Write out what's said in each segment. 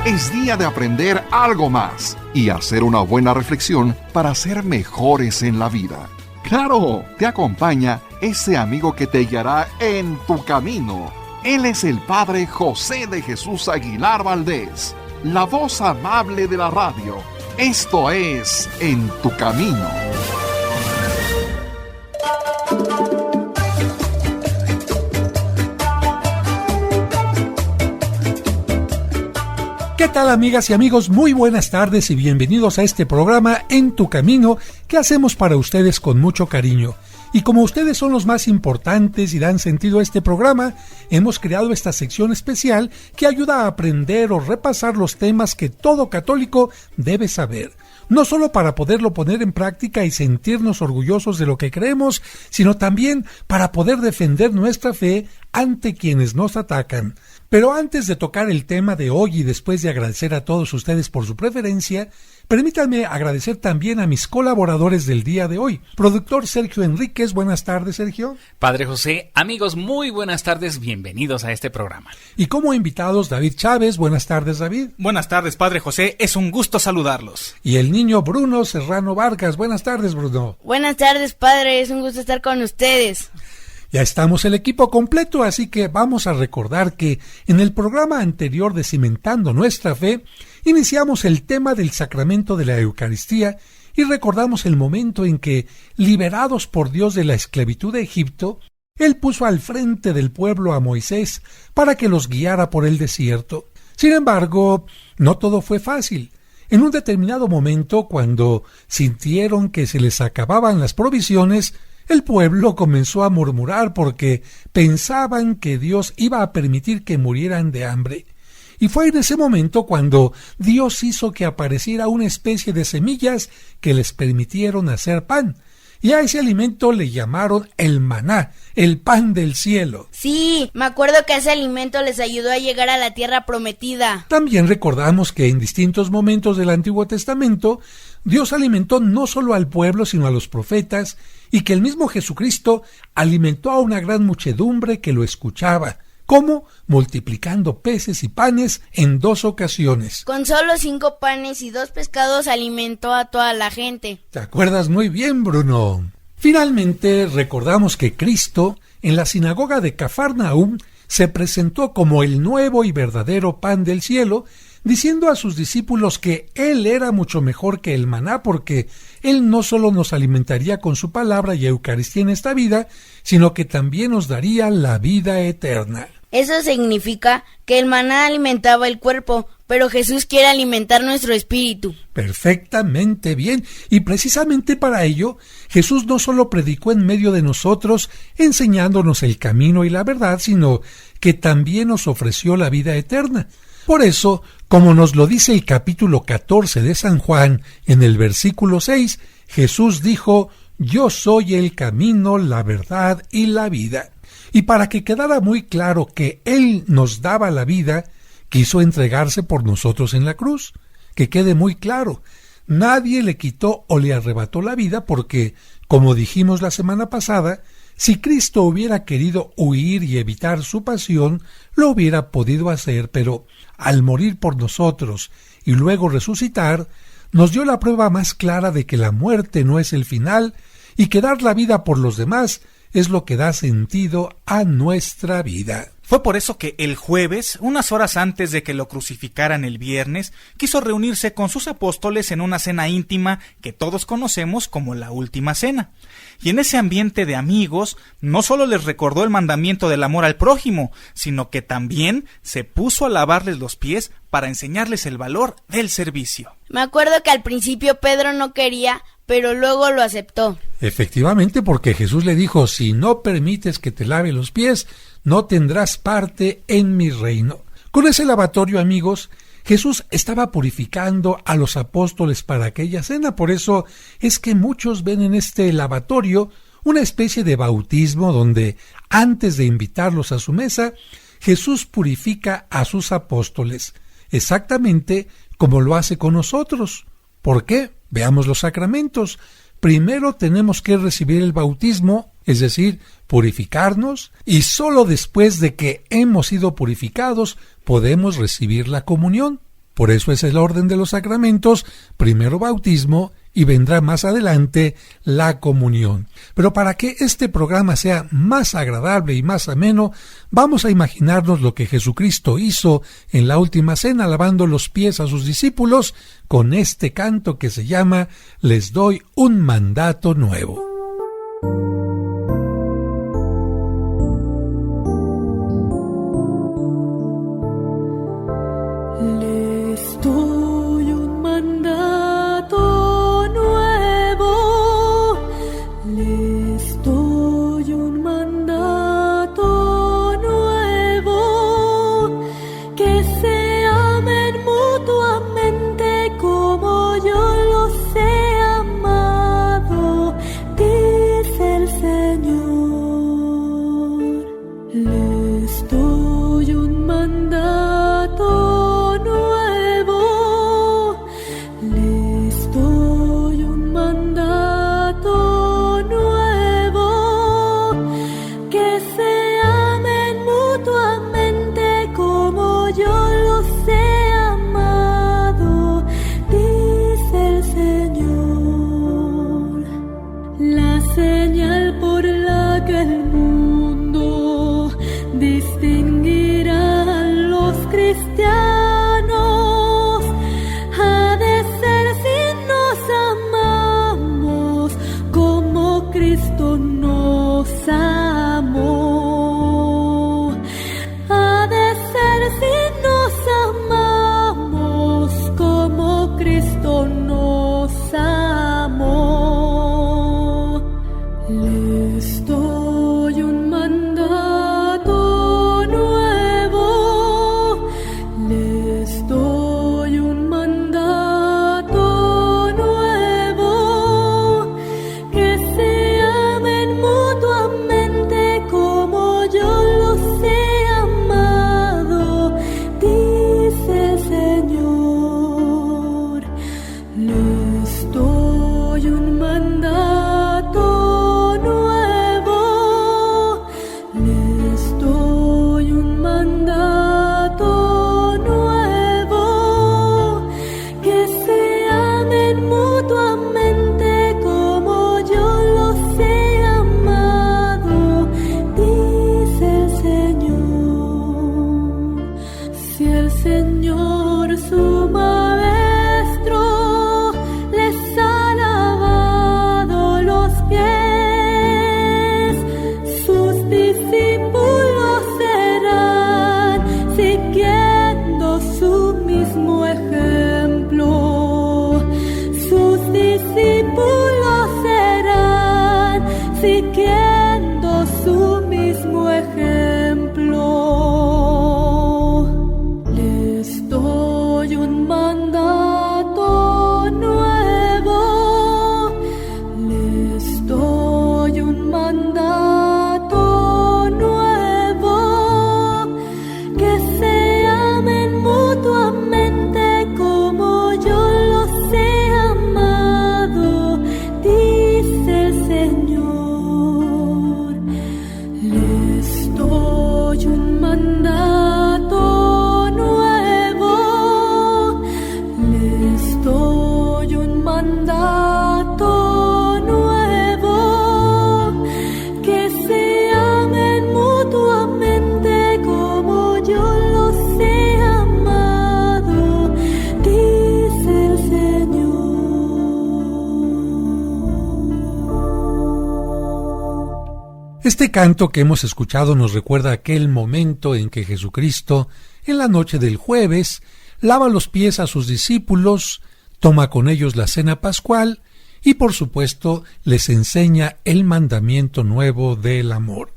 Es día de aprender algo más y hacer una buena reflexión para ser mejores en la vida. ¡Claro! Te acompaña ese amigo que te guiará en tu camino. Él es el Padre José de Jesús Aguilar Valdés, la voz amable de la radio. Esto es En tu Camino. ¿Qué tal, amigas y amigos? Muy buenas tardes y bienvenidos a este programa En tu Camino que hacemos para ustedes con mucho cariño. Y como ustedes son los más importantes y dan sentido a este programa, hemos creado esta sección especial que ayuda a aprender o repasar los temas que todo católico debe saber. No solo para poderlo poner en práctica y sentirnos orgullosos de lo que creemos, sino también para poder defender nuestra fe ante quienes nos atacan. Pero antes de tocar el tema de hoy y después de agradecer a todos ustedes por su preferencia, permítanme agradecer también a mis colaboradores del día de hoy. Productor Sergio Enríquez, buenas tardes, Sergio. Padre José, amigos, muy buenas tardes, bienvenidos a este programa. Y como invitados, David Chávez, buenas tardes, David. Buenas tardes, Padre José, es un gusto saludarlos. Y el niño Bruno Serrano Vargas, buenas tardes, Bruno. Buenas tardes, Padre, es un gusto estar con ustedes. Ya estamos el equipo completo, así que vamos a recordar que en el programa anterior de Cimentando Nuestra Fe, iniciamos el tema del sacramento de la Eucaristía y recordamos el momento en que, liberados por Dios de la esclavitud de Egipto, Él puso al frente del pueblo a Moisés para que los guiara por el desierto. Sin embargo, no todo fue fácil. En un determinado momento, cuando sintieron que se les acababan las provisiones, el pueblo comenzó a murmurar porque pensaban que Dios iba a permitir que murieran de hambre. Y fue en ese momento cuando Dios hizo que apareciera una especie de semillas que les permitieron hacer pan. Y a ese alimento le llamaron el maná, el pan del cielo. Sí, me acuerdo que ese alimento les ayudó a llegar a la tierra prometida. También recordamos que en distintos momentos del Antiguo Testamento, Dios alimentó no solo al pueblo, sino a los profetas, y que el mismo Jesucristo alimentó a una gran muchedumbre que lo escuchaba. ¿Cómo? Multiplicando peces y panes en 2 ocasiones. Con solo 5 panes y 2 pescados alimentó a toda la gente. ¿Te acuerdas muy bien, Bruno? Finalmente, recordamos que Cristo, en la sinagoga de Cafarnaúm, se presentó como el nuevo y verdadero pan del cielo, diciendo a sus discípulos que Él era mucho mejor que el maná porque Él no solo nos alimentaría con su palabra y Eucaristía en esta vida, sino que también nos daría la vida eterna. Eso significa que el maná alimentaba el cuerpo, pero Jesús quiere alimentar nuestro espíritu. Perfectamente bien, y precisamente para ello, Jesús no solo predicó en medio de nosotros, enseñándonos el camino y la verdad, sino que también nos ofreció la vida eterna. Por eso, como nos lo dice el capítulo 14 de San Juan, en el versículo 6, Jesús dijo: «Yo soy el camino, la verdad y la vida». Y para que quedara muy claro que Él nos daba la vida, quiso entregarse por nosotros en la cruz. Que quede muy claro, nadie le quitó o le arrebató la vida porque, como dijimos la semana pasada, si Cristo hubiera querido huir y evitar su pasión, lo hubiera podido hacer, pero al morir por nosotros y luego resucitar, nos dio la prueba más clara de que la muerte no es el final y que dar la vida por los demás es lo que da sentido a nuestra vida. Fue por eso que el jueves, unas horas antes de que lo crucificaran el viernes, quiso reunirse con sus apóstoles en una cena íntima que todos conocemos como la Última Cena. Y en ese ambiente de amigos, no solo les recordó el mandamiento del amor al prójimo, sino que también se puso a lavarles los pies para enseñarles el valor del servicio. Me acuerdo que al principio Pedro no quería, pero luego lo aceptó. Efectivamente, porque Jesús le dijo: «Si no permites que te lave los pies, no tendrás parte en mi reino». Con ese lavatorio, amigos, Jesús estaba purificando a los apóstoles para aquella cena. Por eso es que muchos ven en este lavatorio una especie de bautismo donde, antes de invitarlos a su mesa, Jesús purifica a sus apóstoles, exactamente como lo hace con nosotros. ¿Por qué? Veamos los sacramentos. Primero tenemos que recibir el bautismo, es decir, purificarnos, y solo después de que hemos sido purificados podemos recibir la comunión. Por eso es el orden de los sacramentos, primero bautismo y vendrá más adelante la comunión. Pero para que este programa sea más agradable y más ameno, vamos a imaginarnos lo que Jesucristo hizo en la última cena lavando los pies a sus discípulos con este canto que se llama Les doy un mandato nuevo. Este canto que hemos escuchado nos recuerda aquel momento en que Jesucristo, en la noche del jueves, lava los pies a sus discípulos, toma con ellos la cena pascual y, por supuesto, les enseña el mandamiento nuevo del amor.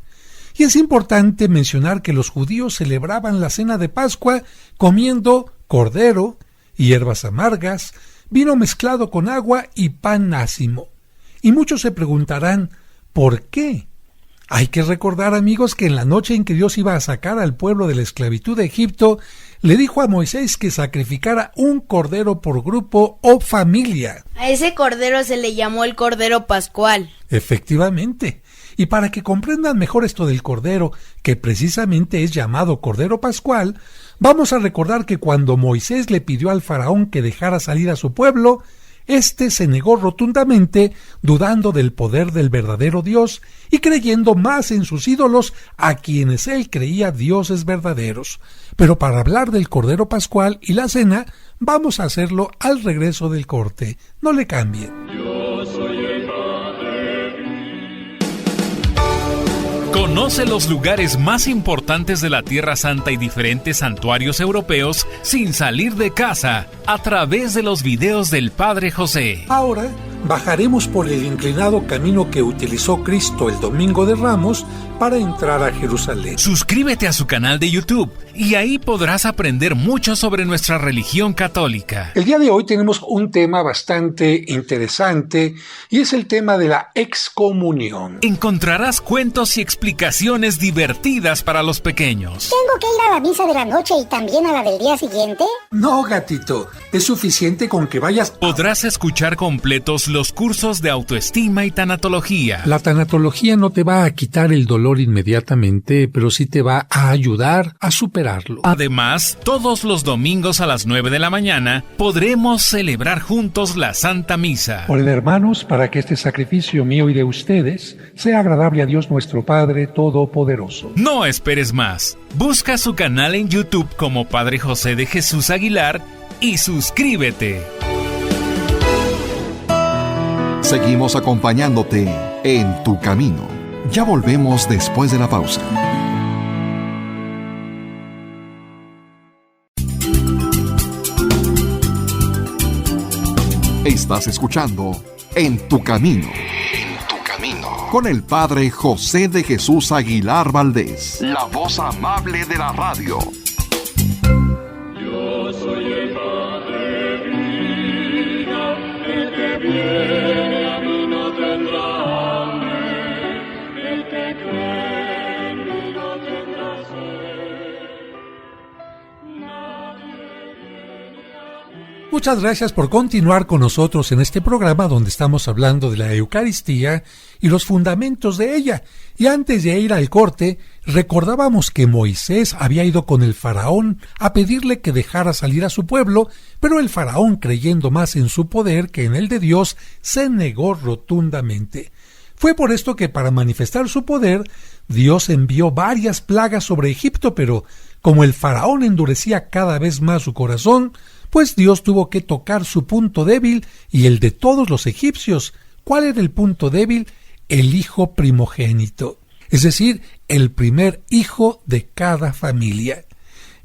Y es importante mencionar que los judíos celebraban la cena de Pascua comiendo cordero, hierbas amargas, vino mezclado con agua y pan ácimo. Y muchos se preguntarán, ¿por qué? Hay que recordar, amigos, que en la noche en que Dios iba a sacar al pueblo de la esclavitud de Egipto, le dijo a Moisés que sacrificara un cordero por grupo o familia. A ese cordero se le llamó el Cordero Pascual. Efectivamente. Y para que comprendan mejor esto del Cordero, que precisamente es llamado Cordero Pascual, vamos a recordar que cuando Moisés le pidió al faraón que dejara salir a su pueblo, éste se negó rotundamente, dudando del poder del verdadero Dios y creyendo más en sus ídolos, a quienes él creía dioses verdaderos. Pero para hablar del Cordero Pascual y la cena, vamos a hacerlo al regreso del corte. No le cambien. Conoce los lugares más importantes de la Tierra Santa y diferentes santuarios europeos sin salir de casa a través de los videos del Padre José. Ahora bajaremos por el inclinado camino que utilizó Cristo el Domingo de Ramos para entrar a Jerusalén. Suscríbete a su canal de YouTube y ahí podrás aprender mucho sobre nuestra religión católica. El día de hoy tenemos un tema bastante interesante y es el tema de la excomunión. Encontrarás cuentos y explicaciones divertidas para los pequeños. ¿Tengo que ir a la misa de la noche y también a la del día siguiente? No, gatito, es suficiente con que vayas. Podrás escuchar completos los cursos de autoestima y tanatología. La tanatología no te va a quitar el dolor inmediatamente, pero sí te va a ayudar a superarlo. Además, todos los domingos a las 9 de la mañana podremos celebrar juntos la Santa Misa. Oren, hermanos, para que este sacrificio mío y de ustedes sea agradable a Dios nuestro Padre Todopoderoso. No esperes más. Busca su canal en YouTube como Padre José de Jesús Aguilar y suscríbete. Seguimos acompañándote en tu camino. Ya volvemos después de la pausa. Estás escuchando En tu camino. En tu camino. Con el Padre José de Jesús Aguilar Valdés, la voz amable de la radio. Yo soy el Padre vida, el que viene a mí no tendrá hambre, el que cree en mí no tendrá sed. Nadie viene a mí. Muchas gracias por continuar con nosotros en este programa donde estamos hablando de la Eucaristía y los fundamentos de ella. Y antes de ir al corte, recordábamos que Moisés había ido con el faraón a pedirle que dejara salir a su pueblo, pero el faraón, creyendo más en su poder que en el de Dios, se negó rotundamente. Fue por esto que para manifestar su poder, Dios envió varias plagas sobre Egipto, pero como el faraón endurecía cada vez más su corazón, pues Dios tuvo que tocar su punto débil y el de todos los egipcios. ¿Cuál era el punto débil? El hijo primogénito, es decir, el primer hijo de cada familia.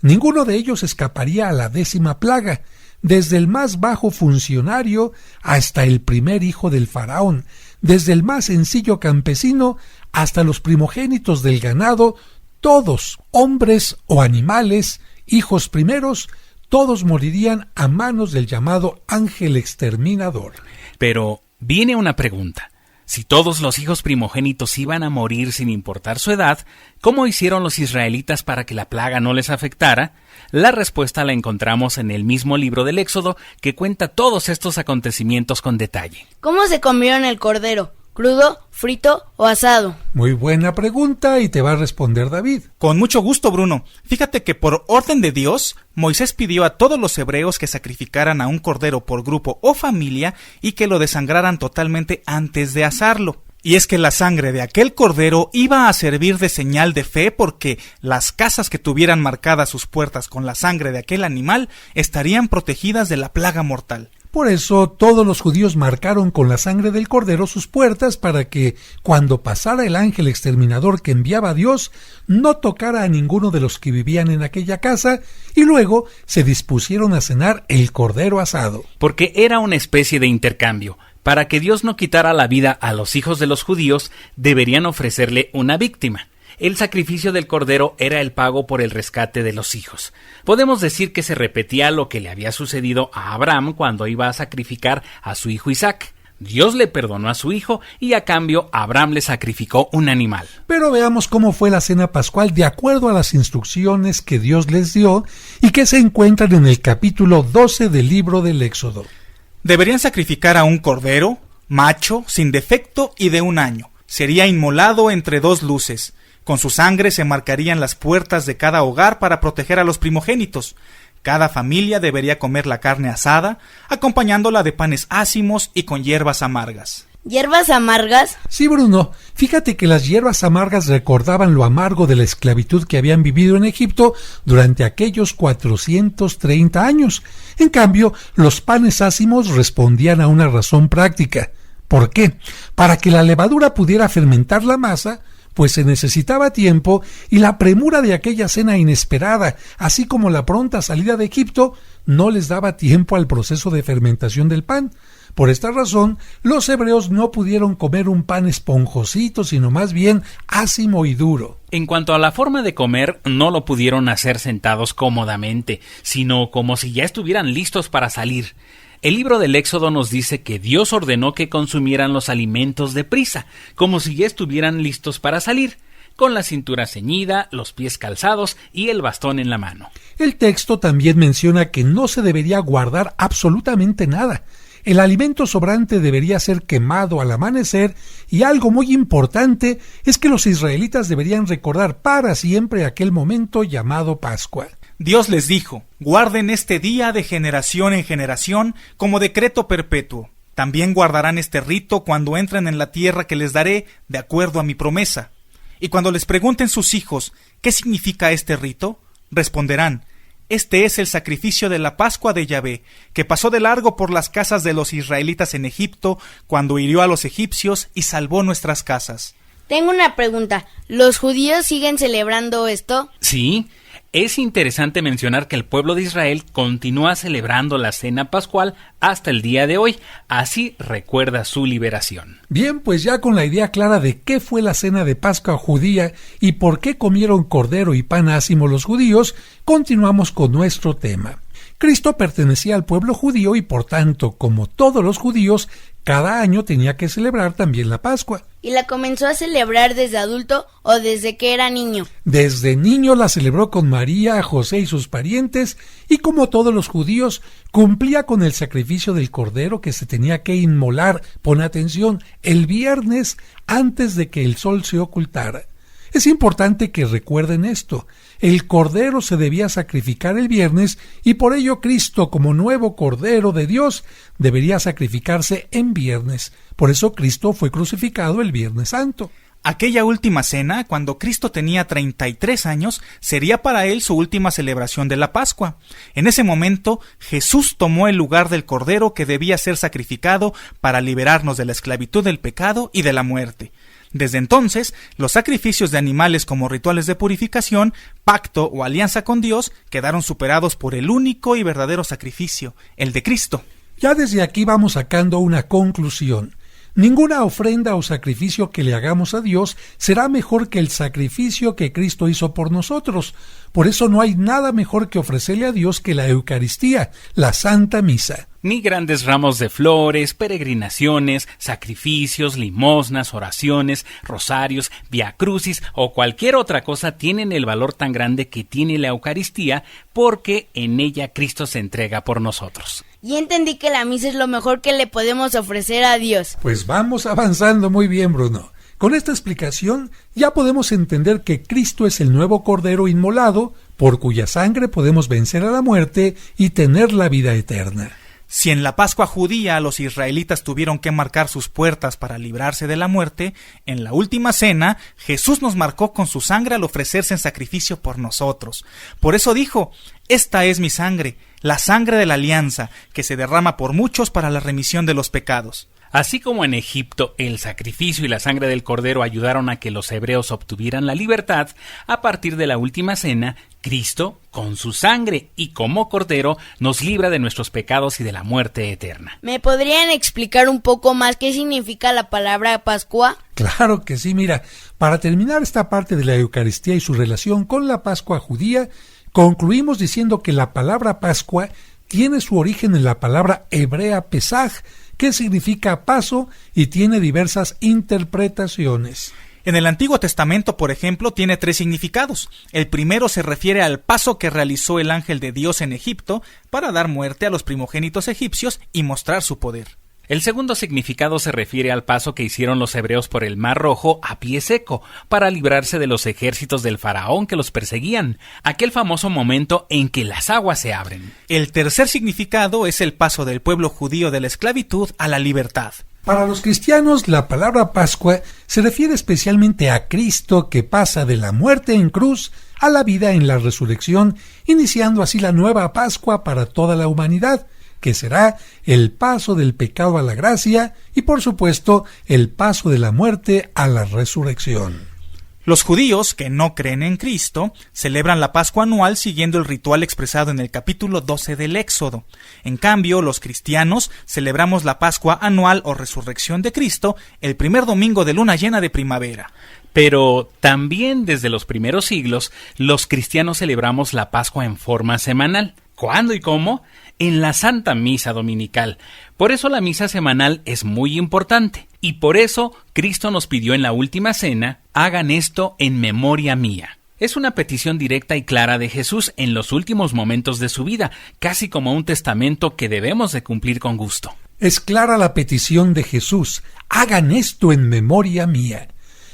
Ninguno de ellos escaparía a la 10ª plaga, desde el más bajo funcionario hasta el primer hijo del faraón, desde el más sencillo campesino hasta los primogénitos del ganado, todos, hombres o animales, hijos primeros, todos morirían a manos del llamado ángel exterminador. Pero viene una pregunta. Si todos los hijos primogénitos iban a morir sin importar su edad, ¿cómo hicieron los israelitas para que la plaga no les afectara? La respuesta la encontramos en el mismo libro del Éxodo, que cuenta todos estos acontecimientos con detalle. ¿Cómo se comieron el cordero? ¿Crudo, frito o asado? Muy buena pregunta y te va a responder David. Con mucho gusto, Bruno. Fíjate que por orden de Dios, Moisés pidió a todos los hebreos que sacrificaran a un cordero por grupo o familia y que lo desangraran totalmente antes de asarlo. Y es que la sangre de aquel cordero iba a servir de señal de fe porque las casas que tuvieran marcadas sus puertas con la sangre de aquel animal estarían protegidas de la plaga mortal. Por eso todos los judíos marcaron con la sangre del cordero sus puertas para que, cuando pasara el ángel exterminador que enviaba a Dios, no tocara a ninguno de los que vivían en aquella casa, y luego se dispusieron a cenar el cordero asado. Porque era una especie de intercambio. Para que Dios no quitara la vida a los hijos de los judíos, deberían ofrecerle una víctima. El sacrificio del cordero era el pago por el rescate de los hijos. Podemos decir que se repetía lo que le había sucedido a Abraham cuando iba a sacrificar a su hijo Isaac. Dios le perdonó a su hijo y a cambio Abraham le sacrificó un animal. Pero veamos cómo fue la cena pascual de acuerdo a las instrucciones que Dios les dio y que se encuentran en el capítulo 12 del libro del Éxodo. Deberían sacrificar a un cordero, macho, sin defecto y de 1 año. Sería inmolado entre dos luces. Con su sangre se marcarían las puertas de cada hogar para proteger a los primogénitos. Cada familia debería comer la carne asada, acompañándola de panes ácimos y con hierbas amargas. ¿Hierbas amargas? Sí, Bruno, fíjate que las hierbas amargas recordaban lo amargo de la esclavitud que habían vivido en Egipto durante aquellos 430 años. En cambio, los panes ácimos respondían a una razón práctica. ¿Por qué? Para que la levadura pudiera fermentar la masa, pues se necesitaba tiempo y la premura de aquella cena inesperada, así como la pronta salida de Egipto, no les daba tiempo al proceso de fermentación del pan. Por esta razón, los hebreos no pudieron comer un pan esponjosito, sino más bien ácimo y duro. En cuanto a la forma de comer, no lo pudieron hacer sentados cómodamente, sino como si ya estuvieran listos para salir. El libro del Éxodo nos dice que Dios ordenó que consumieran los alimentos deprisa, como si ya estuvieran listos para salir, con la cintura ceñida, los pies calzados y el bastón en la mano. El texto también menciona que no se debería guardar absolutamente nada. El alimento sobrante debería ser quemado al amanecer y algo muy importante es que los israelitas deberían recordar para siempre aquel momento llamado Pascua. Dios les dijo: guarden este día de generación en generación como decreto perpetuo. También guardarán este rito cuando entren en la tierra que les daré de acuerdo a mi promesa. Y cuando les pregunten sus hijos ¿qué significa este rito?, responderán: este es el sacrificio de la Pascua de Yahvé, que pasó de largo por las casas de los israelitas en Egipto, cuando hirió a los egipcios y salvó nuestras casas. Tengo una pregunta. ¿Los judíos siguen celebrando esto? Sí, es interesante mencionar que el pueblo de Israel continúa celebrando la cena pascual hasta el día de hoy, así recuerda su liberación. Bien, pues ya con la idea clara de qué fue la cena de Pascua judía y por qué comieron cordero y pan ácimo los judíos, continuamos con nuestro tema. Cristo pertenecía al pueblo judío y por tanto, como todos los judíos, cada año tenía que celebrar también la Pascua. ¿Y la comenzó a celebrar desde adulto o desde que era niño? Desde niño la celebró con María, José y sus parientes, y como todos los judíos, cumplía con el sacrificio del cordero que se tenía que inmolar, pon atención, el viernes antes de que el sol se ocultara. Es importante que recuerden esto. El cordero se debía sacrificar el viernes y por ello Cristo, como nuevo cordero de Dios, debería sacrificarse en viernes. Por eso Cristo fue crucificado el Viernes Santo. Aquella última cena, cuando Cristo tenía 33 años, sería para él su última celebración de la Pascua. En ese momento, Jesús tomó el lugar del cordero que debía ser sacrificado para liberarnos de la esclavitud del pecado y de la muerte. Desde entonces, los sacrificios de animales como rituales de purificación, pacto o alianza con Dios quedaron superados por el único y verdadero sacrificio, el de Cristo. Ya desde aquí vamos sacando una conclusión. Ninguna ofrenda o sacrificio que le hagamos a Dios será mejor que el sacrificio que Cristo hizo por nosotros. Por eso no hay nada mejor que ofrecerle a Dios que la Eucaristía, la Santa Misa. Ni grandes ramos de flores, peregrinaciones, sacrificios, limosnas, oraciones, rosarios, viacrucis o cualquier otra cosa tienen el valor tan grande que tiene la Eucaristía, porque en ella Cristo se entrega por nosotros. Y entendí que la misa es lo mejor que le podemos ofrecer a Dios. Pues vamos avanzando muy bien, Bruno. Con esta explicación ya podemos entender que Cristo es el nuevo Cordero inmolado, por cuya sangre podemos vencer a la muerte y tener la vida eterna. Si en la Pascua judía los israelitas tuvieron que marcar sus puertas para librarse de la muerte, en la última cena Jesús nos marcó con su sangre al ofrecerse en sacrificio por nosotros. Por eso dijo: esta es mi sangre, la sangre de la alianza, que se derrama por muchos para la remisión de los pecados. Así como en Egipto el sacrificio y la sangre del cordero ayudaron a que los hebreos obtuvieran la libertad, a partir de la última cena, Cristo, con su sangre y como cordero, nos libra de nuestros pecados y de la muerte eterna. ¿Me podrían explicar un poco más qué significa la palabra Pascua? Claro que sí, mira, para terminar esta parte de la Eucaristía y su relación con la Pascua judía, concluimos diciendo que la palabra Pascua tiene su origen en la palabra hebrea Pesaj, que significa paso y tiene diversas interpretaciones. En el Antiguo Testamento, por ejemplo, tiene 3 significados. El primero se refiere al paso que realizó el ángel de Dios en Egipto para dar muerte a los primogénitos egipcios y mostrar su poder. El segundo significado se refiere al paso que hicieron los hebreos por el Mar Rojo a pie seco para librarse de los ejércitos del faraón que los perseguían, aquel famoso momento en que las aguas se abren. El tercer significado es el paso del pueblo judío de la esclavitud a la libertad. Para los cristianos, la palabra Pascua se refiere especialmente a Cristo que pasa de la muerte en cruz a la vida en la resurrección, iniciando así la nueva Pascua para toda la humanidad, que será el paso del pecado a la gracia y, por supuesto, el paso de la muerte a la resurrección. Los judíos que no creen en Cristo celebran la Pascua anual siguiendo el ritual expresado en el capítulo 12 del Éxodo. En cambio, los cristianos celebramos la Pascua anual o resurrección de Cristo el primer domingo de luna llena de primavera. Pero también desde los primeros siglos, los cristianos celebramos la Pascua en forma semanal. ¿Cuándo y cómo? En la Santa Misa Dominical. Por eso la misa semanal es muy importante. Y por eso Cristo nos pidió en la última cena, hagan esto en memoria mía. Es una petición directa y clara de Jesús en los últimos momentos de su vida, casi como un testamento que debemos de cumplir con gusto. Es clara la petición de Jesús, hagan esto en memoria mía.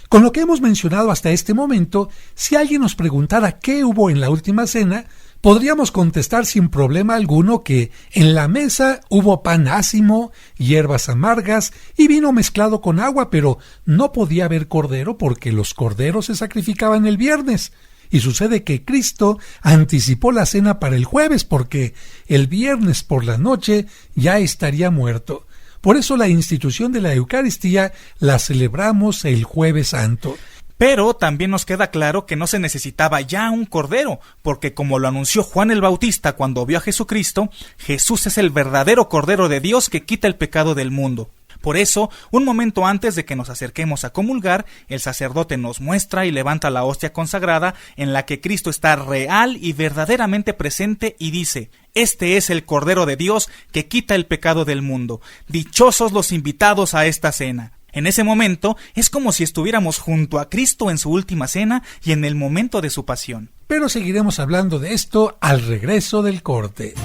Con lo que hemos mencionado hasta este momento, si alguien nos preguntara qué hubo en la última cena, podríamos contestar sin problema alguno que en la mesa hubo pan ácimo, hierbas amargas y vino mezclado con agua, pero no podía haber cordero porque los corderos se sacrificaban el viernes. Y sucede que Cristo anticipó la cena para el jueves porque el viernes por la noche ya estaría muerto. Por eso la institución de la Eucaristía la celebramos el Jueves Santo. Pero también nos queda claro que no se necesitaba ya un cordero, porque como lo anunció Juan el Bautista cuando vio a Jesucristo, Jesús es el verdadero Cordero de Dios que quita el pecado del mundo. Por eso, un momento antes de que nos acerquemos a comulgar, el sacerdote nos muestra y levanta la hostia consagrada en la que Cristo está real y verdaderamente presente y dice: este es el Cordero de Dios que quita el pecado del mundo. Dichosos los invitados a esta cena. En ese momento es como si estuviéramos junto a Cristo en su última cena y en el momento de su pasión. Pero seguiremos hablando de esto al regreso del corte.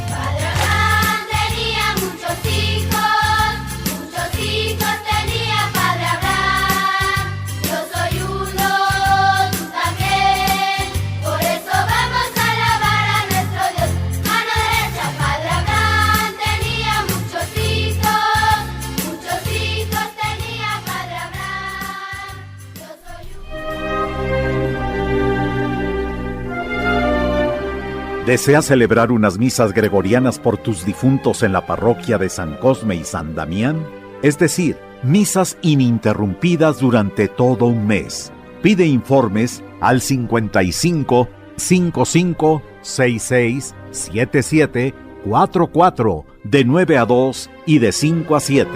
¿Deseas celebrar unas misas gregorianas por tus difuntos en la parroquia de San Cosme y San Damián? Es decir, misas ininterrumpidas durante todo un mes. Pide informes al 55 55 66 77 44 de 9 a 2 y de 5 a 7.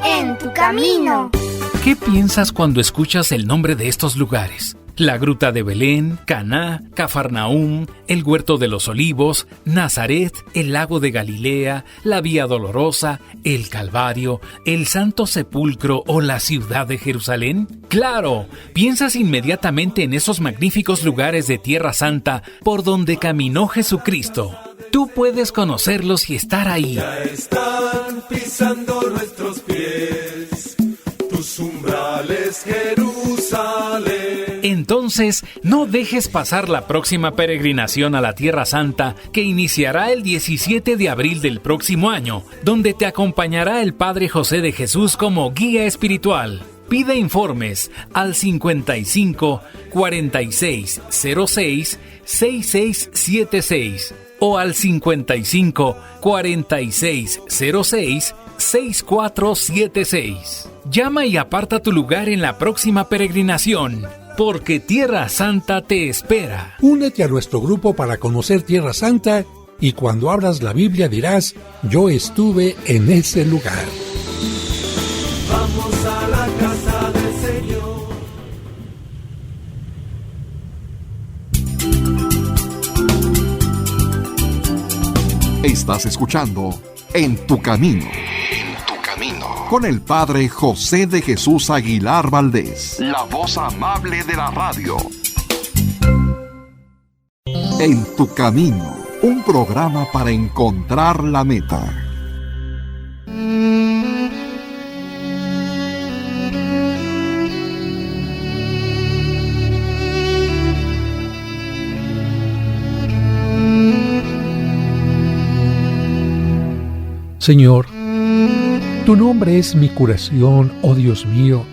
En tu camino. ¿Qué piensas cuando escuchas el nombre de estos lugares? La Gruta de Belén, Caná, Cafarnaúm, el Huerto de los Olivos, Nazaret, el Lago de Galilea, la Vía Dolorosa, el Calvario, el Santo Sepulcro o la ciudad de Jerusalén. ¡Claro! Piensas inmediatamente en esos magníficos lugares de Tierra Santa por donde caminó Jesucristo. Tú puedes conocerlos y estar ahí. Ya están pisando nuestros pies, tus umbrales, Jerusalén. Entonces, no dejes pasar la próxima peregrinación a la Tierra Santa, que iniciará el 17 de abril del próximo año, donde te acompañará el Padre José de Jesús como guía espiritual. Pide informes al 55 46 06 6676 o al 55 46 06 6476. Llama y aparta tu lugar en la próxima peregrinación, porque Tierra Santa te espera. Únete a nuestro grupo para conocer Tierra Santa y cuando abras la Biblia dirás: yo estuve en ese lugar. Vamos a la casa del Señor. Estás escuchando En tu Camino. Con el Padre José de Jesús Aguilar Valdés, la voz amable de la radio. En tu Camino, un programa para encontrar la meta. Señor, tu nombre es mi curación, oh Dios mío,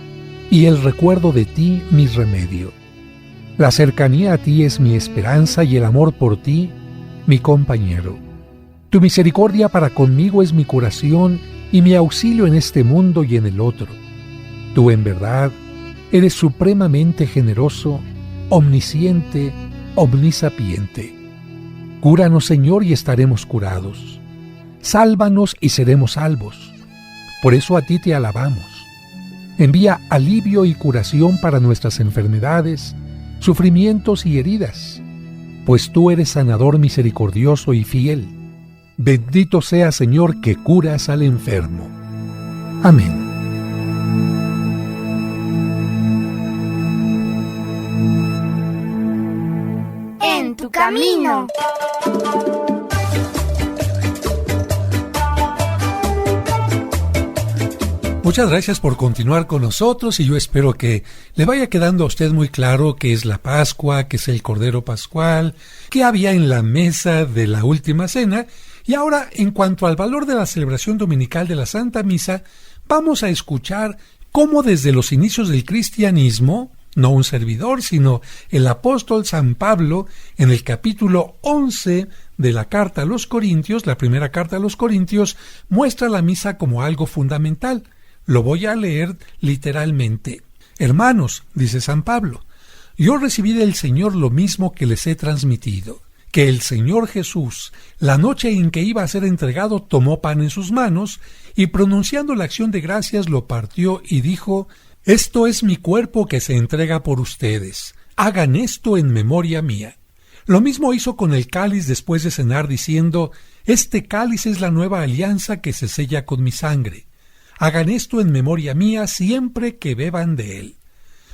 y el recuerdo de ti mi remedio. La cercanía a ti es mi esperanza y el amor por ti mi compañero. Tu misericordia para conmigo es mi curación y mi auxilio en este mundo y en el otro. Tú en verdad eres supremamente generoso, omnisciente, omnisapiente. Cúranos, Señor, y estaremos curados. Sálvanos y seremos salvos. Por eso a ti te alabamos. Envía alivio y curación para nuestras enfermedades, sufrimientos y heridas, pues tú eres sanador misericordioso y fiel. Bendito sea, Señor, que curas al enfermo. Amén. En tu camino. Muchas gracias por continuar con nosotros y yo espero que le vaya quedando a usted muy claro qué es la Pascua, qué es el Cordero Pascual, qué había en la mesa de la Última Cena. Y ahora, en cuanto al valor de la celebración dominical de la Santa Misa, vamos a escuchar cómo desde los inicios del cristianismo, no un servidor, sino el apóstol San Pablo, en el capítulo 11 de la carta a los Corintios, la primera carta a los Corintios, muestra la misa como algo fundamental. Lo voy a leer literalmente. Hermanos, dice San Pablo, yo recibí del Señor lo mismo que les he transmitido, que el Señor Jesús, la noche en que iba a ser entregado, tomó pan en sus manos y pronunciando la acción de gracias lo partió y dijo: esto es mi cuerpo que se entrega por ustedes. Hagan esto en memoria mía. Lo mismo hizo con el cáliz después de cenar diciendo: este cáliz es la nueva alianza que se sella con mi sangre. Hagan esto en memoria mía siempre que beban de él.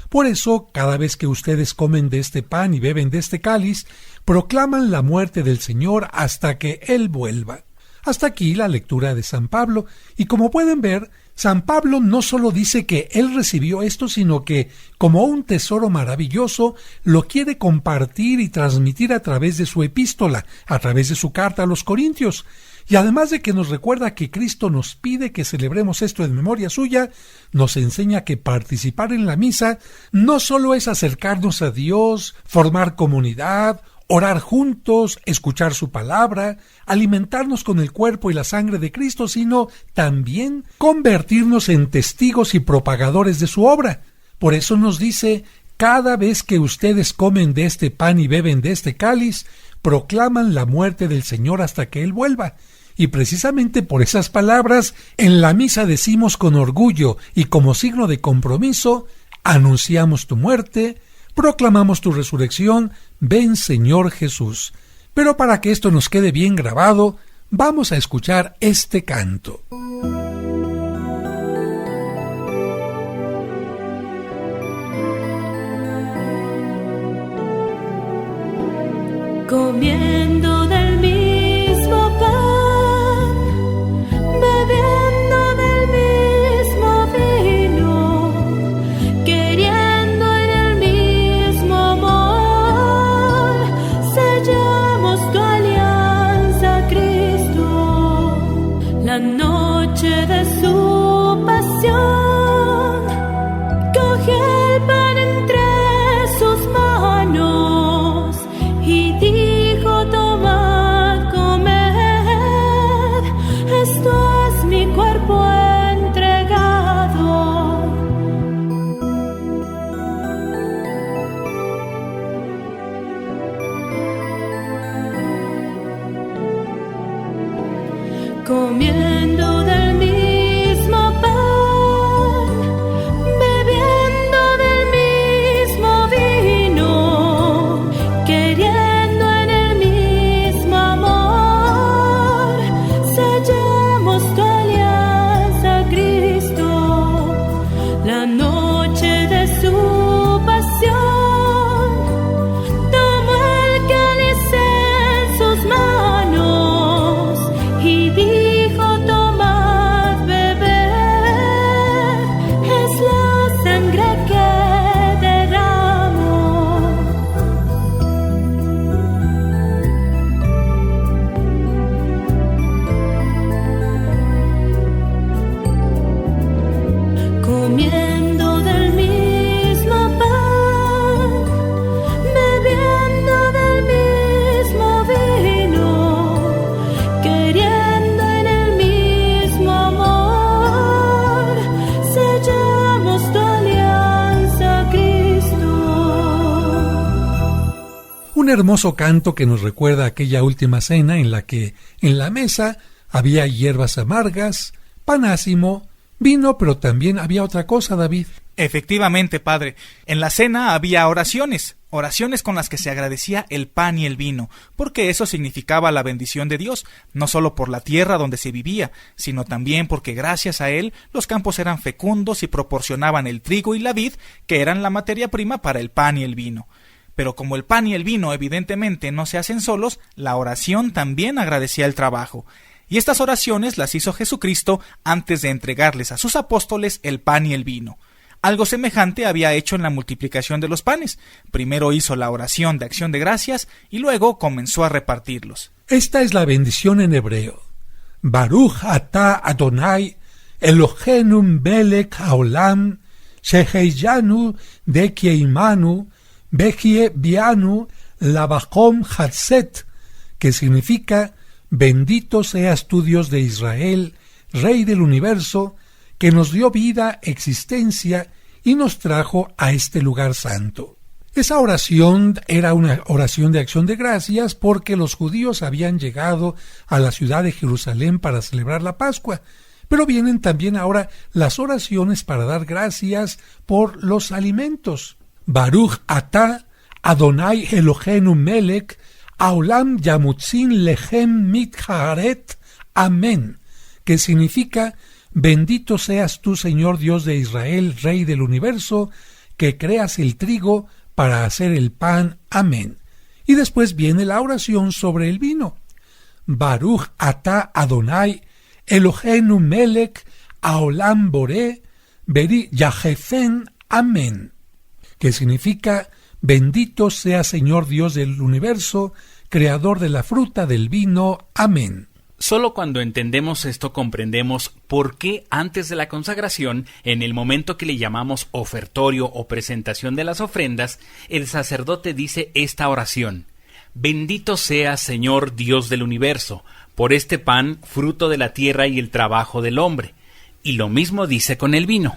Por eso, cada vez que ustedes comen de este pan y beben de este cáliz, proclaman la muerte del Señor hasta que Él vuelva. Hasta aquí la lectura de San Pablo, y como pueden ver, San Pablo no solo dice que él recibió esto, sino que, como un tesoro maravilloso, lo quiere compartir y transmitir a través de su epístola, a través de su carta a los Corintios. Y además de que nos recuerda que Cristo nos pide que celebremos esto en memoria suya, nos enseña que participar en la misa no solo es acercarnos a Dios, formar comunidad, orar juntos, escuchar su palabra, alimentarnos con el cuerpo y la sangre de Cristo, sino también convertirnos en testigos y propagadores de su obra. Por eso nos dice: cada vez que ustedes comen de este pan y beben de este cáliz, proclaman la muerte del Señor hasta que Él vuelva. Y precisamente por esas palabras, en la misa decimos con orgullo y como signo de compromiso: anunciamos tu muerte, proclamamos tu resurrección, ven Señor Jesús. Pero para que esto nos quede bien grabado, vamos a escuchar este canto. Comiendo del mismo pan, bebiendo del mismo vino, queriendo en el mismo amor, sellamos tu alianza, Cristo. La noche de su pasión, coge el pan entre sus manos y dijo: tomad, comed, esto es mi cuerpo entregado. Comiendo del mismo pan, bebiendo del mismo vino, queriendo en el mismo amor, sellamos tu alianza, Cristo. La noche de su pasión, tomó el cáliz en sus manos y dijo: Un hermoso canto que nos recuerda aquella última cena en la que en la mesa había hierbas amargas, pan ácimo, vino, pero también había otra cosa, David. Efectivamente, padre. En la cena había oraciones con las que se agradecía el pan y el vino, porque eso significaba la bendición de Dios, no solo por la tierra donde se vivía, sino también porque gracias a él los campos eran fecundos y proporcionaban el trigo y la vid, que eran la materia prima para el pan y el vino. Pero como el pan y el vino evidentemente no se hacen solos, la oración también agradecía el trabajo. Y estas oraciones las hizo Jesucristo antes de entregarles a sus apóstoles el pan y el vino. Algo semejante había hecho en la multiplicación de los panes. Primero hizo la oración de acción de gracias y luego comenzó a repartirlos. Esta es la bendición en hebreo. Baruch atah Adonai Eloheinu melech haolam sheheyanu dekieimanu Bejie Bianu Labachom Hatset, que significa bendito seas tú, Dios de Israel, Rey del universo, que nos dio vida, existencia y nos trajo a este lugar santo. Esa oración era una oración de acción de gracias porque los judíos habían llegado a la ciudad de Jerusalén para celebrar la Pascua, pero vienen también ahora las oraciones para dar gracias por los alimentos. Baruch atah Adonai Eloheinu melech haolam yamutzin lechem mitharet amén, que significa bendito seas tú, Señor Dios de Israel, Rey del universo, que creas el trigo para hacer el pan. Amén. Y después viene la oración sobre el vino. Baruch atah Adonai Eloheinu melech haolam boré beri yahefen amén, que significa bendito sea Señor Dios del universo, creador de la fruta, del vino. Amén. Solo cuando entendemos esto comprendemos por qué antes de la consagración, en el momento que le llamamos ofertorio o presentación de las ofrendas, el sacerdote dice esta oración: Bendito sea Señor Dios del universo, por este pan, fruto de la tierra y el trabajo del hombre. Y lo mismo dice con el vino.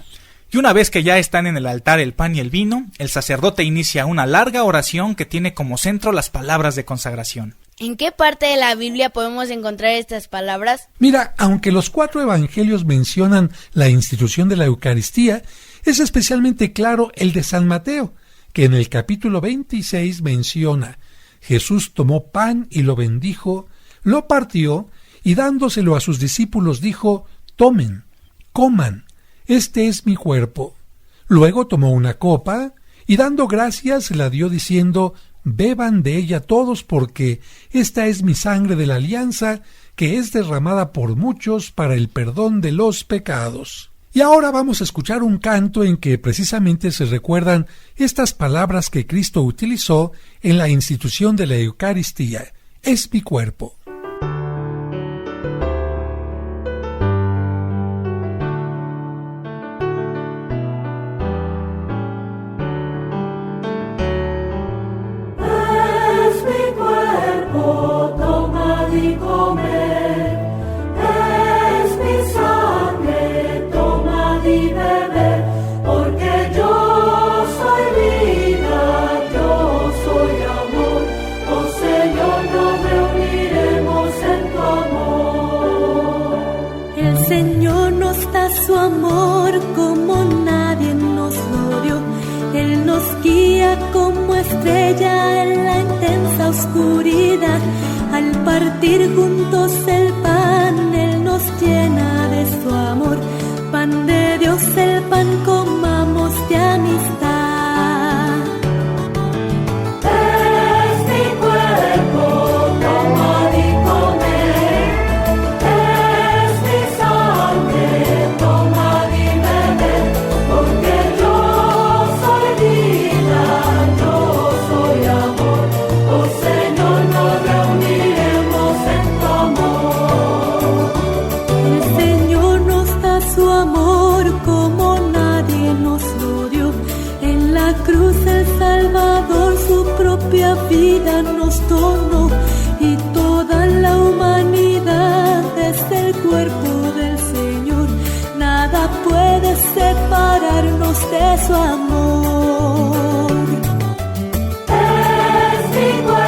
Y una vez que ya están en el altar el pan y el vino, el sacerdote inicia una larga oración que tiene como centro las palabras de consagración. ¿En qué parte de la Biblia podemos encontrar estas palabras? Mira, aunque los 4 evangelios mencionan la institución de la Eucaristía, es especialmente claro el de San Mateo, que en el capítulo 26 menciona: Jesús tomó pan y lo bendijo, lo partió y dándoselo a sus discípulos dijo: Tomen, coman, este es mi cuerpo. Luego tomó una copa y dando gracias se la dio diciendo: Beban de ella todos, porque esta es mi sangre de la alianza, que es derramada por muchos para el perdón de los pecados. Y ahora vamos a escuchar un canto en que precisamente se recuerdan estas palabras que Cristo utilizó en la institución de la Eucaristía: es mi cuerpo. Su amor como nadie nos lo dio. Él nos guía como estrella en la intensa oscuridad. Al partir juntos el pan, Él nos llena de su amor. Pan de Dios, el pan comamos de amistad. Es mi cuerpo, tomad y comed. Es mi sangre, tomad y bebed. Porque yo soy vida, yo soy amor. Oh Señor, nos reuniremos en tu amor. El Señor nos da su amor como nadie nos lo dio. En la cruz el Salvador su propia vida nos donó. Y toda la humanidad es el cuerpo del Señor. Nada puede separarnos de su amor. Es mi cuerpo.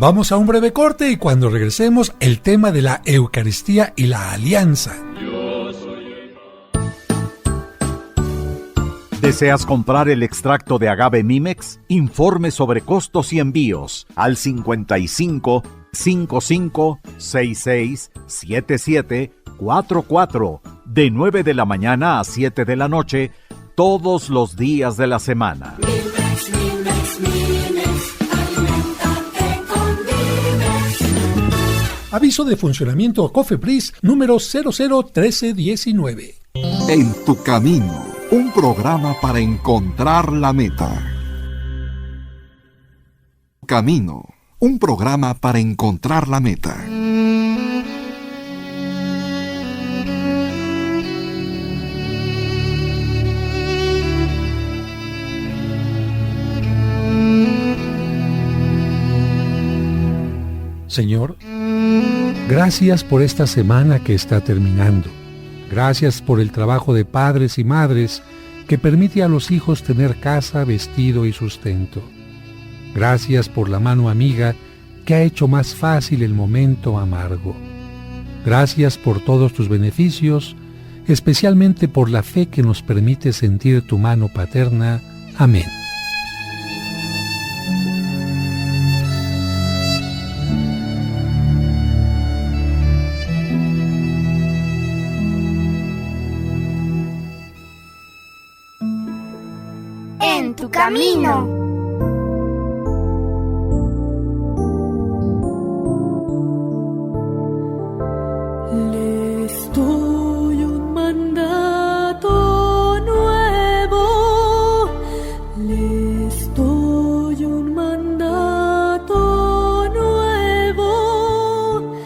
Vamos a un breve corte y cuando regresemos, el tema de la Eucaristía y la alianza. ¿Deseas comprar el extracto de agave Mimex? Informe sobre costos y envíos al 55 55 66 77 44 de 9 de la mañana a 7 de la noche todos los días de la semana. Mimex, Mimex, Mimex, aliméntate con Mimex. Aviso de funcionamiento COFEPRIS número 001319. En tu camino, un programa para encontrar la meta. Camino, un programa para encontrar la meta. Señor, gracias por esta semana que está terminando. Gracias por el trabajo de padres y madres que permite a los hijos tener casa, vestido y sustento. Gracias por la mano amiga que ha hecho más fácil el momento amargo. Gracias por todos tus beneficios, especialmente por la fe que nos permite sentir tu mano paterna. Amén. En tu camino. Les doy un mandato nuevo. Les doy un mandato nuevo.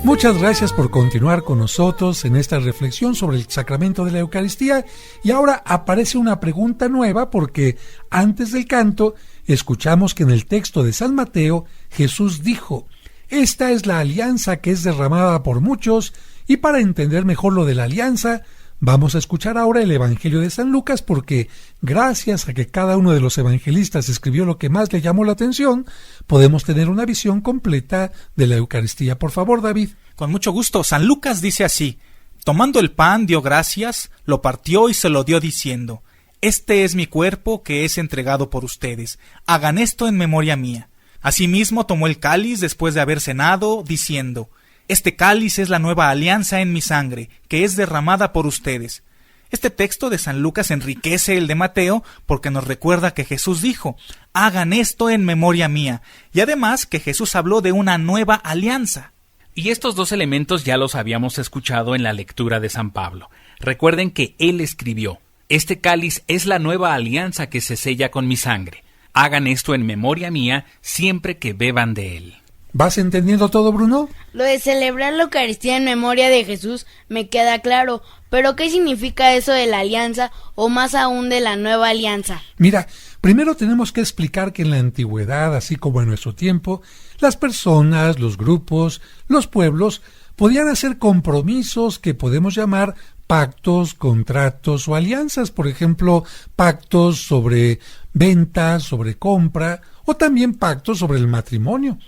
Muchas gracias por continuar con nosotros en esta reflexión sobre el sacramento de la Eucaristía. Y ahora aparece una pregunta nueva porque antes del canto escuchamos que en el texto de San Mateo Jesús dijo: esta es la alianza que es derramada por muchos, y para entender mejor lo de la alianza, vamos a escuchar ahora el Evangelio de San Lucas, porque gracias a que cada uno de los evangelistas escribió lo que más le llamó la atención, podemos tener una visión completa de la Eucaristía. Por favor, David. Con mucho gusto. San Lucas dice así: tomando el pan, dio gracias, lo partió y se lo dio diciendo: este es mi cuerpo que es entregado por ustedes. Hagan esto en memoria mía. Asimismo tomó el cáliz después de haber cenado, diciendo: este cáliz es la nueva alianza en mi sangre, que es derramada por ustedes. Este texto de San Lucas enriquece el de Mateo porque nos recuerda que Jesús dijo: hagan esto en memoria mía, y además que Jesús habló de una nueva alianza. Y estos dos elementos ya los habíamos escuchado en la lectura de San Pablo. Recuerden que él escribió: este cáliz es la nueva alianza que se sella con mi sangre. Hagan esto en memoria mía siempre que beban de él. ¿Vas entendiendo todo, Bruno? Lo de celebrar la Eucaristía en memoria de Jesús me queda claro, pero ¿qué significa eso de la alianza o más aún de la nueva alianza? Mira, primero tenemos que explicar que en la antigüedad, así como en nuestro tiempo, las personas, los grupos, los pueblos podían hacer compromisos que podemos llamar pactos, contratos o alianzas, por ejemplo, pactos sobre venta, sobre compra o también pactos sobre el matrimonio.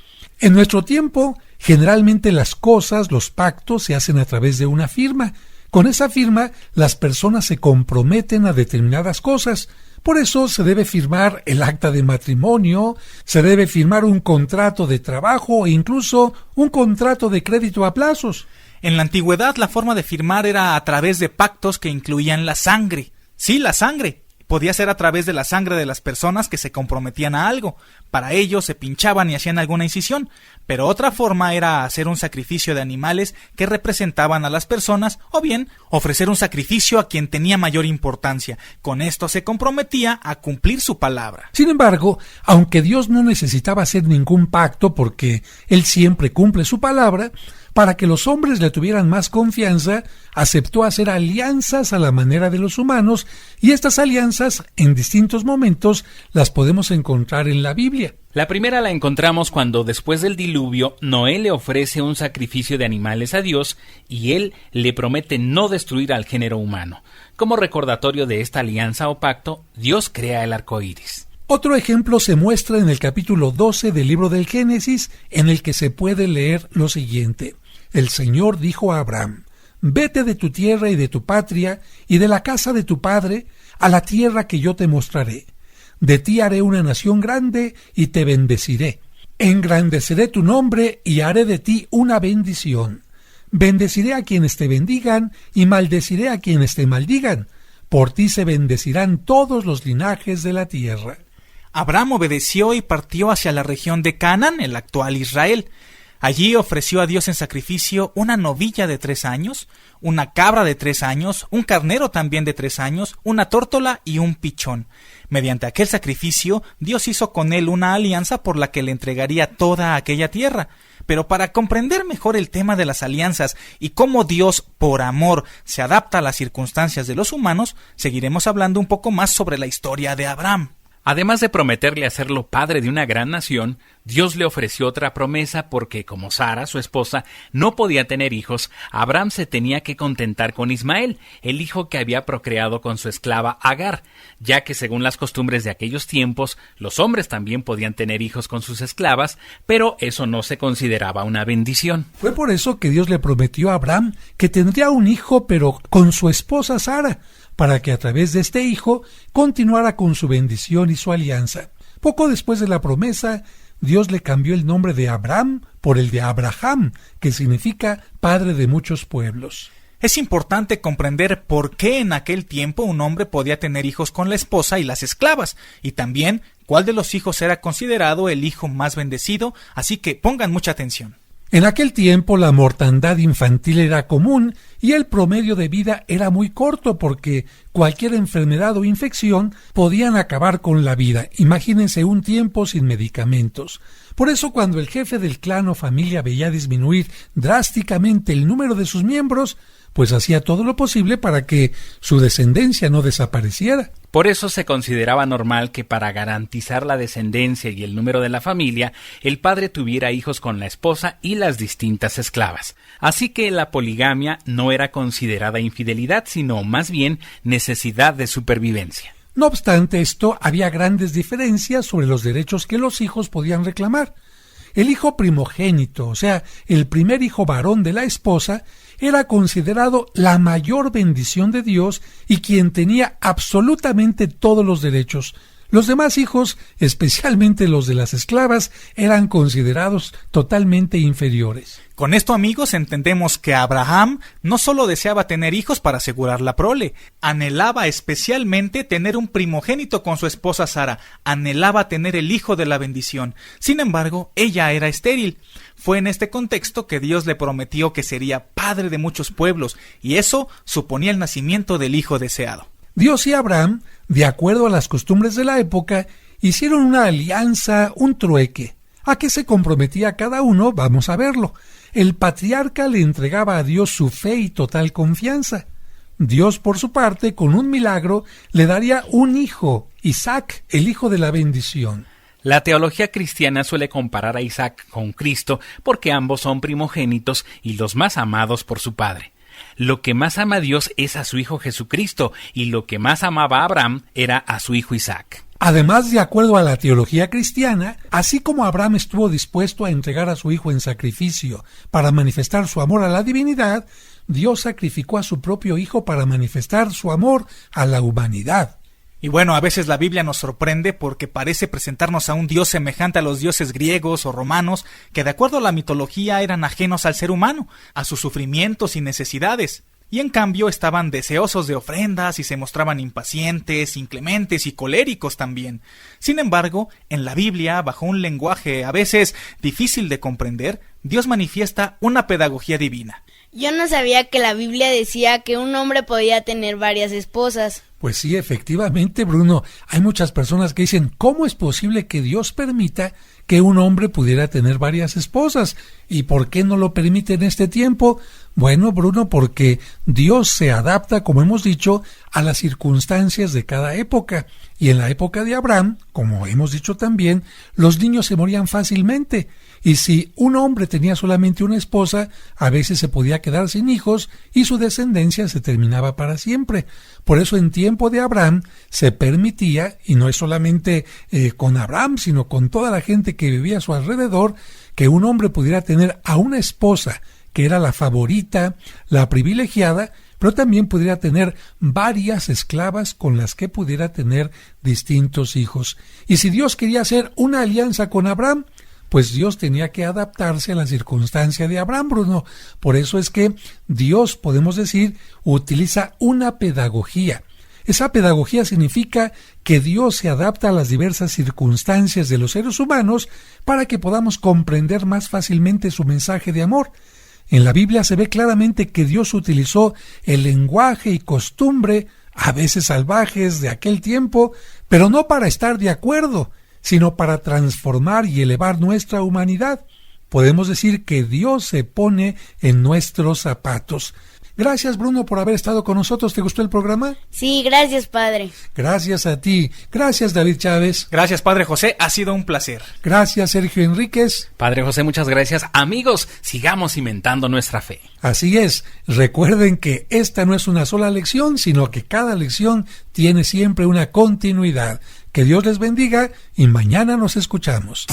En nuestro tiempo, generalmente las cosas, los pactos se hacen a través de una firma. Con esa firma, las personas se comprometen a determinadas cosas. Por eso se debe firmar el acta de matrimonio, se debe firmar un contrato de trabajo e incluso un contrato de crédito a plazos. En la antigüedad la forma de firmar era a través de pactos que incluían la sangre. Sí, la sangre. Podía ser a través de la sangre de las personas que se comprometían a algo. Para ello se pinchaban y hacían alguna incisión. Pero otra forma era hacer un sacrificio de animales que representaban a las personas, o bien ofrecer un sacrificio a quien tenía mayor importancia. Con esto se comprometía a cumplir su palabra. Sin embargo, aunque Dios no necesitaba hacer ningún pacto porque Él siempre cumple su palabra, para que los hombres le tuvieran más confianza, aceptó hacer alianzas a la manera de los humanos, y estas alianzas, en distintos momentos, las podemos encontrar en la Biblia. La primera la encontramos cuando, después del diluvio, Noé le ofrece un sacrificio de animales a Dios, y él le promete no destruir al género humano. Como recordatorio de esta alianza o pacto, Dios crea el arco iris. Otro ejemplo se muestra en el capítulo 12 del libro del Génesis, en el que se puede leer lo siguiente. El Señor dijo a Abraham: «Vete de tu tierra y de tu patria y de la casa de tu padre a la tierra que yo te mostraré. De ti haré una nación grande y te bendeciré. Engrandeceré tu nombre y haré de ti una bendición. Bendeciré a quienes te bendigan y maldeciré a quienes te maldigan. Por ti se bendecirán todos los linajes de la tierra». Abraham obedeció y partió hacia la región de Canaán, el actual Israel. Allí ofreció a Dios en sacrificio una novilla de 3 años, una cabra de 3 años, un carnero también de 3 años, una tórtola y un pichón. Mediante aquel sacrificio, Dios hizo con él una alianza por la que le entregaría toda aquella tierra. Pero para comprender mejor el tema de las alianzas y cómo Dios, por amor, se adapta a las circunstancias de los humanos, seguiremos hablando un poco más sobre la historia de Abraham. Además de prometerle hacerlo padre de una gran nación, Dios le ofreció otra promesa porque, como Sara, su esposa, no podía tener hijos, Abraham se tenía que contentar con Ismael, el hijo que había procreado con su esclava Agar, ya que según las costumbres de aquellos tiempos, los hombres también podían tener hijos con sus esclavas, pero eso no se consideraba una bendición. Fue por eso que Dios le prometió a Abraham que tendría un hijo, pero con su esposa Sara, para que a través de este hijo continuara con su bendición y su alianza. Poco después de la promesa, Dios le cambió el nombre de Abraham por el de Abraham, que significa padre de muchos pueblos. Es importante comprender por qué en aquel tiempo un hombre podía tener hijos con la esposa y las esclavas, y también cuál de los hijos era considerado el hijo más bendecido, así que pongan mucha atención. En aquel tiempo la mortandad infantil era común y el promedio de vida era muy corto porque cualquier enfermedad o infección podían acabar con la vida. Imagínense un tiempo sin medicamentos. Por eso cuando el jefe del clan o familia veía disminuir drásticamente el número de sus miembros, pues hacía todo lo posible para que su descendencia no desapareciera. Por eso se consideraba normal que para garantizar la descendencia y el número de la familia, el padre tuviera hijos con la esposa y las distintas esclavas. Así que la poligamia no era considerada infidelidad, sino más bien necesidad de supervivencia. No obstante esto, había grandes diferencias sobre los derechos que los hijos podían reclamar. El hijo primogénito, o sea, el primer hijo varón de la esposa, era considerado la mayor bendición de Dios y quien tenía absolutamente todos los derechos. Los demás hijos, especialmente los de las esclavas, eran considerados totalmente inferiores. Con esto, amigos, entendemos que Abraham no solo deseaba tener hijos para asegurar la prole, anhelaba especialmente tener un primogénito con su esposa Sara, anhelaba tener el hijo de la bendición. Sin embargo, ella era estéril. Fue en este contexto que Dios le prometió que sería padre de muchos pueblos, y eso suponía el nacimiento del hijo deseado. Dios y Abraham, de acuerdo a las costumbres de la época, hicieron una alianza, un trueque. ¿A qué se comprometía cada uno? Vamos a verlo. El patriarca le entregaba a Dios su fe y total confianza. Dios, por su parte, con un milagro, le daría un hijo, Isaac, el hijo de la bendición. La teología cristiana suele comparar a Isaac con Cristo porque ambos son primogénitos y los más amados por su padre. Lo que más ama a Dios es a su Hijo Jesucristo, y lo que más amaba a Abraham era a su hijo Isaac. Además, de acuerdo a la teología cristiana, así como Abraham estuvo dispuesto a entregar a su hijo en sacrificio para manifestar su amor a la divinidad, Dios sacrificó a su propio hijo para manifestar su amor a la humanidad. Y bueno, a veces la Biblia nos sorprende porque parece presentarnos a un Dios semejante a los dioses griegos o romanos que de acuerdo a la mitología eran ajenos al ser humano, a sus sufrimientos y necesidades. Y en cambio estaban deseosos de ofrendas y se mostraban impacientes, inclementes y coléricos también. Sin embargo, en la Biblia, bajo un lenguaje a veces difícil de comprender, Dios manifiesta una pedagogía divina. Yo no sabía que la Biblia decía que un hombre podía tener varias esposas. Pues sí, efectivamente, Bruno, hay muchas personas que dicen, ¿cómo es posible que Dios permita que un hombre pudiera tener varias esposas? ¿Y por qué no lo permite en este tiempo? Bueno, Bruno, porque Dios se adapta, como hemos dicho, a las circunstancias de cada época. Y en la época de Abraham, como hemos dicho también, los niños se morían fácilmente. Y si un hombre tenía solamente una esposa, a veces se podía quedar sin hijos y su descendencia se terminaba para siempre. Por eso en tiempo de Abraham se permitía, y no es solamente con Abraham, sino con toda la gente que vivía a su alrededor, que un hombre pudiera tener a una esposa que era la favorita, la privilegiada, pero también pudiera tener varias esclavas con las que pudiera tener distintos hijos. Y si Dios quería hacer una alianza con Abraham, pues Dios tenía que adaptarse a la circunstancia de Abraham, Bruno. Por eso es que Dios, podemos decir, utiliza una pedagogía. Esa pedagogía significa que Dios se adapta a las diversas circunstancias de los seres humanos para que podamos comprender más fácilmente su mensaje de amor. En la Biblia se ve claramente que Dios utilizó el lenguaje y costumbre, a veces salvajes, de aquel tiempo, pero no para estar de acuerdo, sino para transformar y elevar nuestra humanidad. Podemos decir que Dios se pone en nuestros zapatos. Gracias, Bruno, por haber estado con nosotros. ¿Te gustó el programa? Sí, gracias, padre. Gracias a ti. Gracias, David Chávez. Gracias, padre José. Ha sido un placer. Gracias, Sergio Enríquez. Padre José, muchas gracias. Amigos, sigamos cimentando nuestra fe. Así es. Recuerden que esta no es una sola lección, sino que cada lección tiene siempre una continuidad. Que Dios les bendiga y mañana nos escuchamos.